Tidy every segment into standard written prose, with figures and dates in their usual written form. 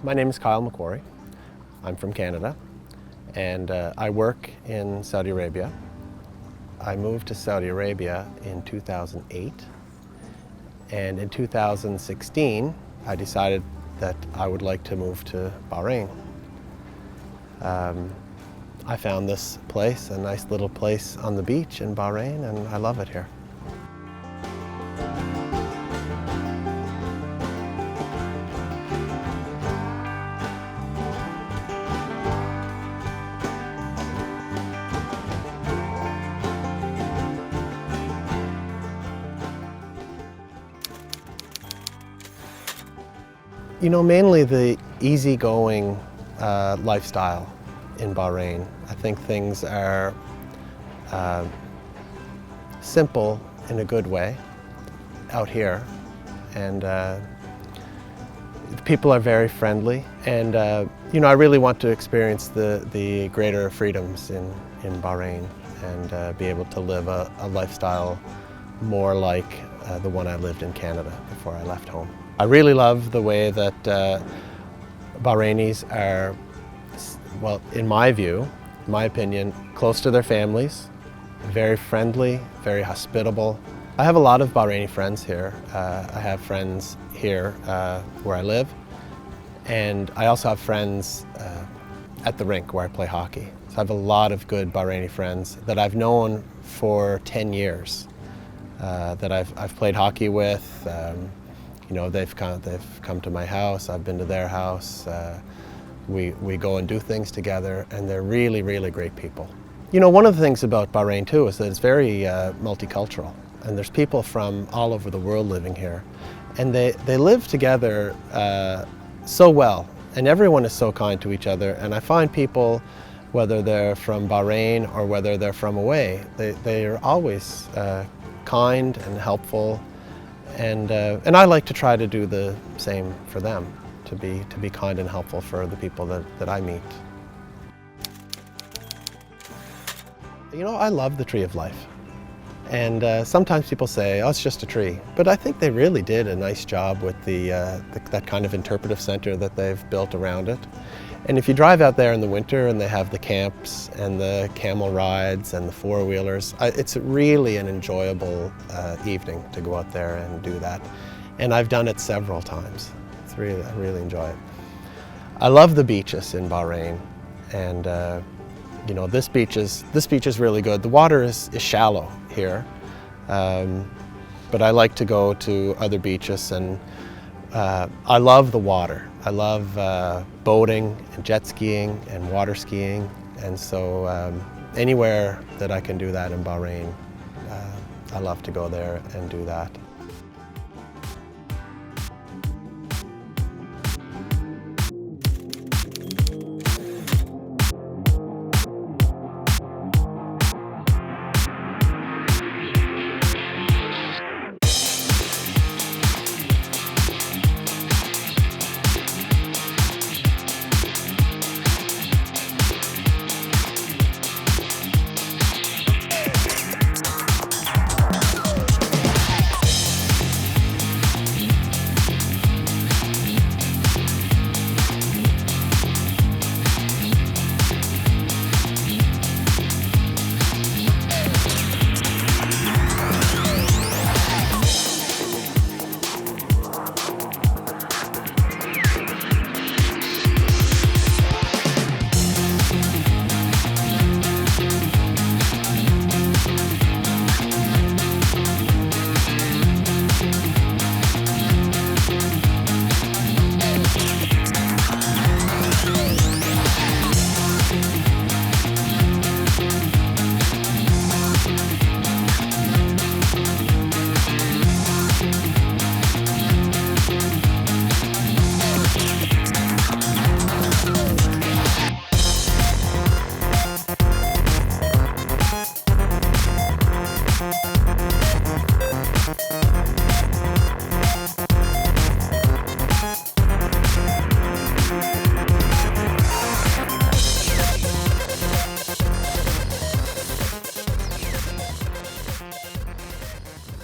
My name is Kyle McQuarrie. I'm from Canada, and I work in Saudi Arabia. I moved to Saudi Arabia in 2008, and in 2016 I decided that I would like to move to Bahrain. I found this place, a nice little place on the beach in Bahrain, and I love it here. You know, mainly the easygoing lifestyle in Bahrain. I think things are simple in a good way out here, and people are very friendly, and you know, I really want to experience the greater freedoms in Bahrain and be able to live a lifestyle more like the one I lived in Canada before I left home. I really love the way that Bahrainis are, well, in my view, in my opinion, close to their families, very friendly, very hospitable. I have a lot of Bahraini friends here. I have friends here where I live, and I also have friends at the rink where I play hockey. So I have a lot of good Bahraini friends that I've known for 10 years, that I've played hockey with. You know, they've come to my house, I've been to their house. We go and do things together, and they're really, really great people. You know, one of the things about Bahrain too is that it's very multicultural, and there's people from all over the world living here, and they live together so well, and everyone is so kind to each other. And I find people, whether they're from Bahrain or whether they're from away, they are always kind and helpful. And I like to try to do the same for them, to be kind and helpful for the people that I meet. You know, I love the Tree of Life. And sometimes people say, oh, it's just a tree. But I think they really did a nice job with that kind of interpretive center that they've built around it. And if you drive out there in the winter and they have the camps and the camel rides and the four-wheelers, it's really an enjoyable evening to go out there and do that. And I've done it several times. I really enjoy it. I love the beaches in Bahrain, and you know, this beach is really good. The water is shallow here, but I like to go to other beaches, and I love the water. I love boating and jet skiing and water skiing, and so anywhere that I can do that in Bahrain, I love to go there and do that.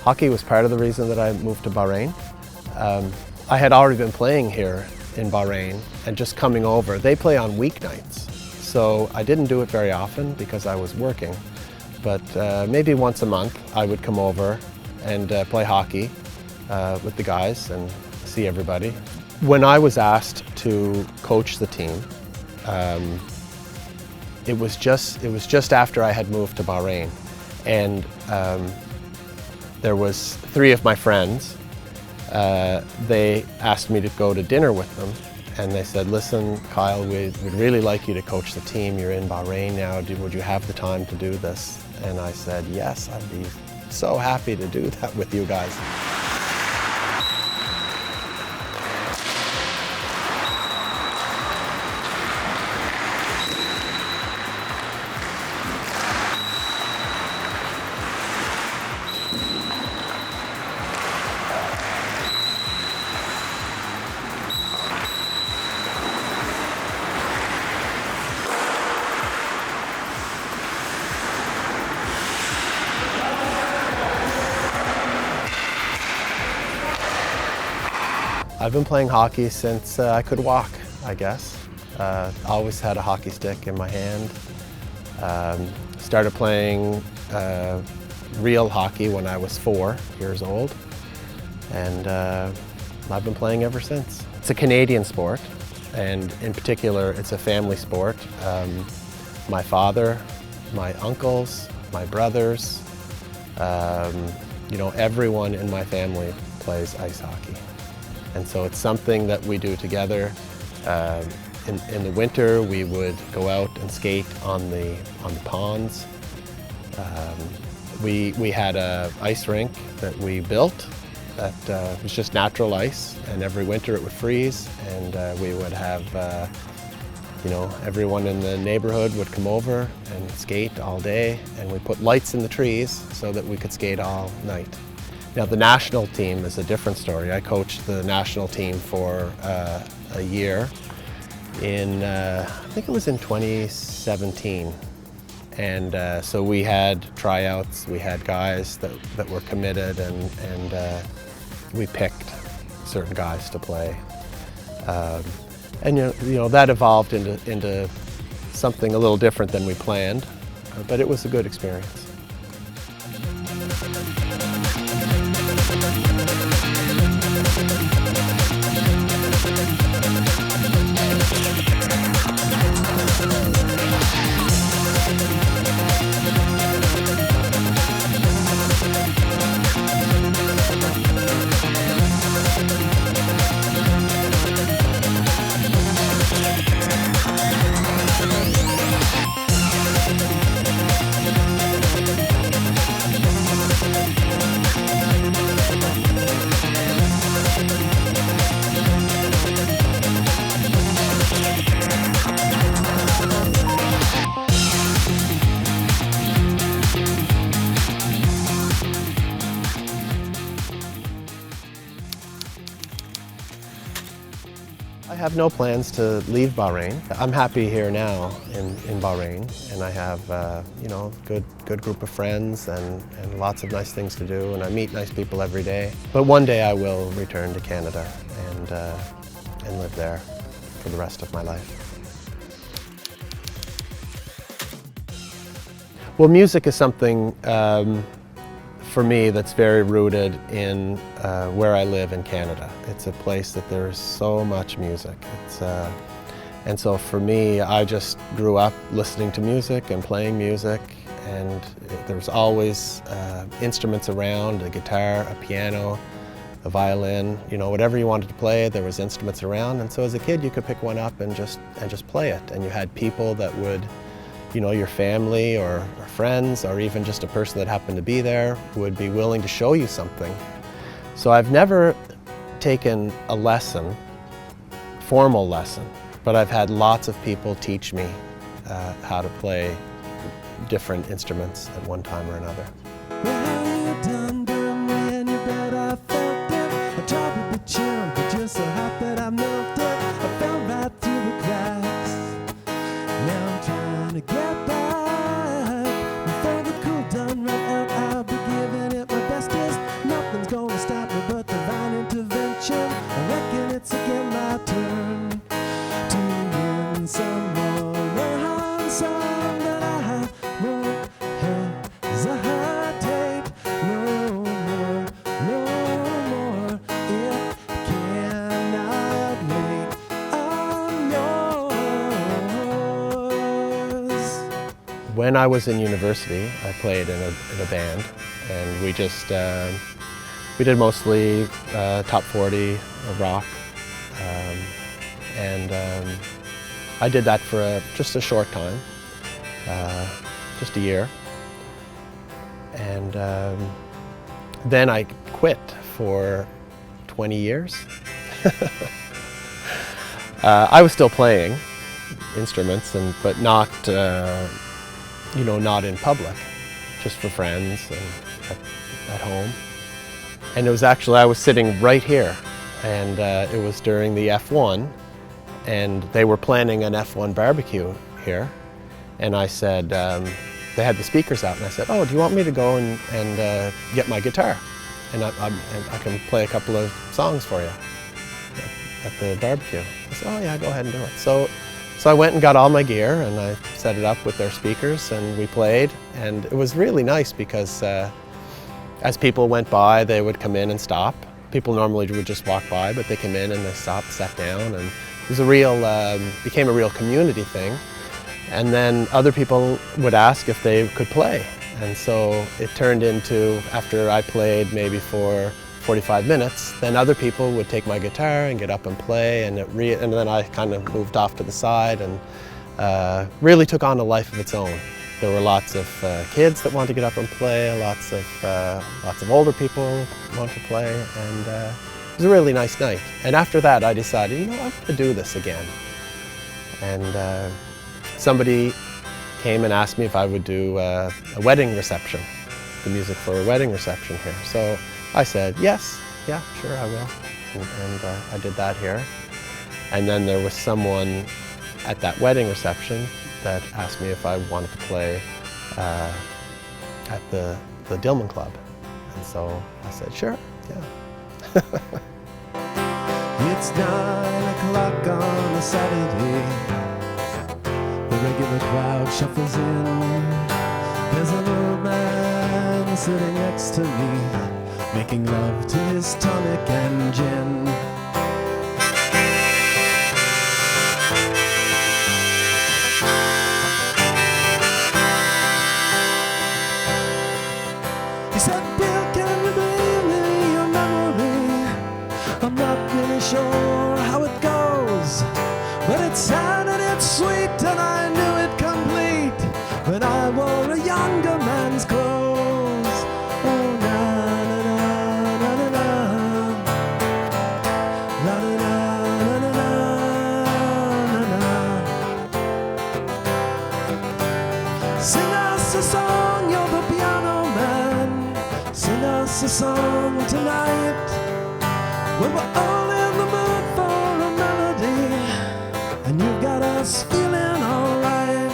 Hockey was part of the reason that I moved to Bahrain. I had already been playing here in Bahrain and just coming over. They play on weeknights, so I didn't do it very often because I was working, but maybe once a month I would come over and play hockey with the guys and see everybody. When I was asked to coach the team, it was just after I had moved to Bahrain, and there was 3 of my friends. They asked me to go to dinner with them, and they said, "Listen, Kyle, we'd really like you to coach the team. You're in Bahrain now. Would you have the time to do this?" And I said, "Yes, I'd be so happy to do that with you guys." I've been playing hockey since I could walk, I guess. Always had a hockey stick in my hand. Started playing real hockey when I was 4 years old, and I've been playing ever since. It's a Canadian sport, and in particular, it's a family sport. My father, my uncles, my brothers, you know, everyone in my family plays ice hockey. And so it's something that we do together. In the winter, we would go out and skate on the ponds. We had an ice rink that we built that was just natural ice, and every winter it would freeze, and we would have, you know, everyone in the neighborhood would come over and skate all day, and we put lights in the trees so that we could skate all night. Now, the national team is a different story. I coached the national team for a year in, I think it was in 2017. And so we had tryouts, we had guys that were committed, and we picked certain guys to play. And you know, that evolved into something a little different than we planned, but it was a good experience. I have no plans to leave Bahrain. I'm happy here now in Bahrain, and I have you know, good group of friends and lots of nice things to do, and I meet nice people every day. But one day I will return to Canada and live there for the rest of my life. Well, music is something for me that's very rooted in where I live in Canada. It's a place that there's so much music. And so for me, I just grew up listening to music and playing music, and there was always instruments around, a guitar, a piano, a violin, you know, whatever you wanted to play, there was instruments around. And so as a kid, you could pick one up and just play it. And you had people that would, you know, your family or friends, or even just a person that happened to be there, would be willing to show you something. So I've never taken a lesson, formal lesson, but I've had lots of people teach me how to play different instruments at one time or another. Nothing's gonna stop me but divine intervention. I reckon it's again my turn. When I was in university, I played in a band, and we just we did mostly top 40 rock, and I did that for just a short time, just a year, and then I quit for 20 years. I was still playing instruments, but not, not in public, just for friends and at home. And it was actually, I was sitting right here, and it was during the F1, and they were planning an F1 barbecue here. And I said, they had the speakers out, and I said, oh, do you want me to go and get my guitar? And I can play a couple of songs for you at the barbecue. I said, oh yeah, go ahead and do it. So I went and got all my gear, and I set it up with their speakers, and we played. And it was really nice because as people went by, they would come in and stop. People normally would just walk by, but they came in and they stopped, sat down, and it was became a real community thing. And then other people would ask if they could play. And so it turned into, after I played maybe for 45 minutes, then other people would take my guitar and get up and play, and then I kind of moved off to the side and really took on a life of its own. There were lots of kids that wanted to get up and play, lots of older people wanted to play, and it was a really nice night. And after that I decided, I want to do this again. And somebody came and asked me if I would do a wedding reception, the music for a wedding reception here. So I said, yes, yeah, sure, I will. And I did that here. And then there was someone at that wedding reception that asked me if I wanted to play at the Dillman Club. And so I said, sure, yeah. It's 9 o'clock on a Saturday. The regular crowd shuffles in. There's an old man sitting next to me, making love to his tonic and gin. He said, Bill, can you bring me your memory? I'm not really sure how it goes, but it's sad and it's sweet, and I knew it complete when I wore a younger man's clothes. Oh, na na na na na na, la na na na na na. Sing us a song, you're the piano man. Sing us a song tonight, when we're all in the mood for a melody, and you've got us feeling alright.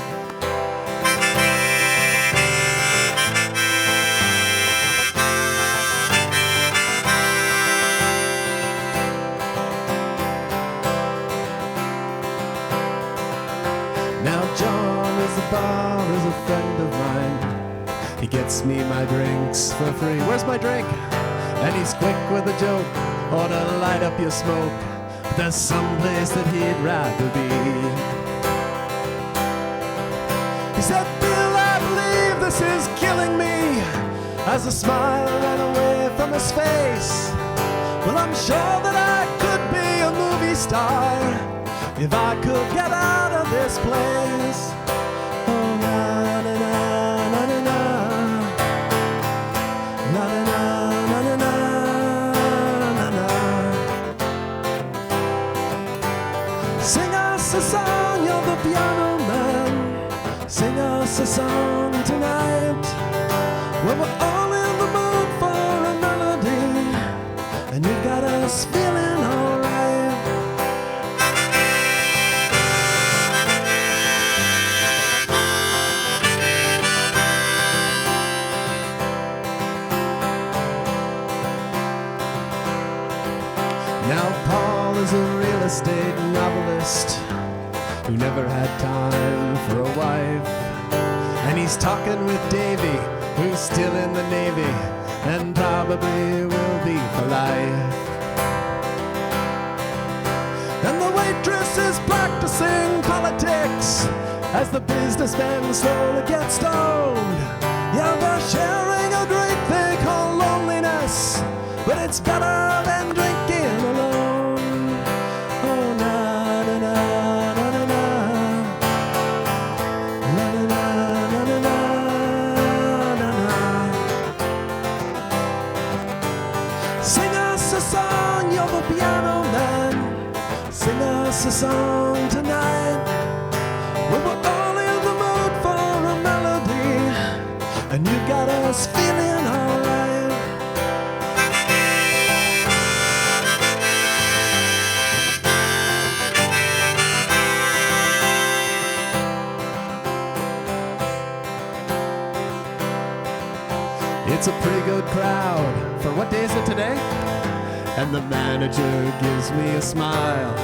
Now John is the bar, is a friend of mine. He gets me my drinks for free. Where's my drink? And he's quick with a joke, or to light up your smoke. But there's some place that he'd rather be. He said, Bill, I believe this is killing me, as a smile ran away from his face. Well, I'm sure that I could be a movie star if I could get out of this place. Oh, na na na na na na, na na na na na na. Sing us a song, you're the piano man. Sing us a song tonight, when we're all in the mood for a melody, and you've got us feeling alright. Now Paul is a real estate novelist who never had time for a wife, and he's talking with Davy, who's still in the Navy and probably will be for life. And the waitress is practicing politics as the businessmen slowly get stoned. Yeah, they're sharing a drink they call loneliness, but it's better than drinking alone. Oh, na na na na na na, na na na na na na na. Sing us a song, you're the piano man. Sing us a song tonight. When we're all in the mood for a melody, and you got us feeling alright. It's a pretty good crowd for what day is it today? And the manager gives me a smile,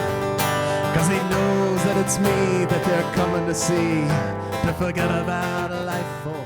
'cause he knows that it's me that they're coming to see, to forget about life for